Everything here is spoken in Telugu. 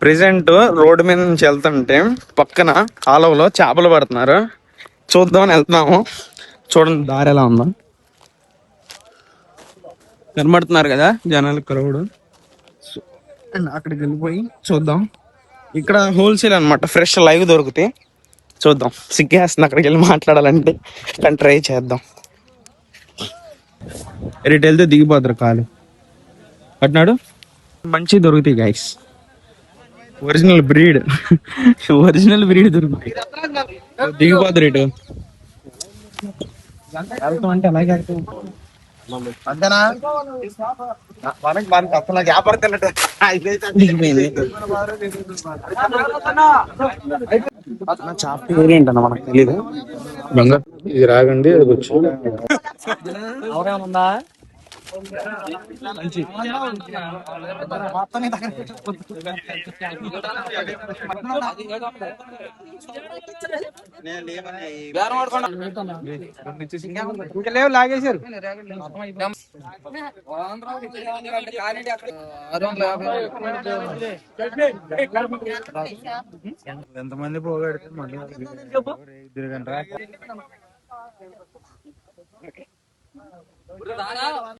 ప్రెసెంట్ రోడ్డు మీద నుంచి వెళ్తుంటే పక్కన కాలువలో చేపలు పడుతున్నారు. చూద్దామని వెళ్తున్నాము. చూడండి దారి ఎలా ఉందో. కనబడుతున్నారు కదా జనాలు క్రౌడ్. అండ్ అక్కడికి వెళ్ళిపోయి చూద్దాం. ఇక్కడ హోల్సేల్ అనమాట, ఫ్రెష్ లైవ్ దొరుకుతాయి. చూద్దాం. సిగ్గేస్తుంది అక్కడికి వెళ్ళి మాట్లాడాలంటే, కానీ ట్రై చేద్దాం. రేటు వెళ్తే దిగిపోతారు కాలు అట్నాడు. మంచి దొరుకుతాయి guys. Original breed original breed దొరుకుతాయి. దిగిపోతారు రేటు వెళ్తాం అంటే అలాగే వెళ్తాం. అంతేనా మనకి అసలు వ్యాపారత చాప ఏంటన్న మనకు తెలియదు. బంగారు ఇది రాగండి, అది వచ్చు. అవరేమన్నా ఇంకా లేవు, లాగేశారు. ఎంతమంది పోగడితే మళ్ళీ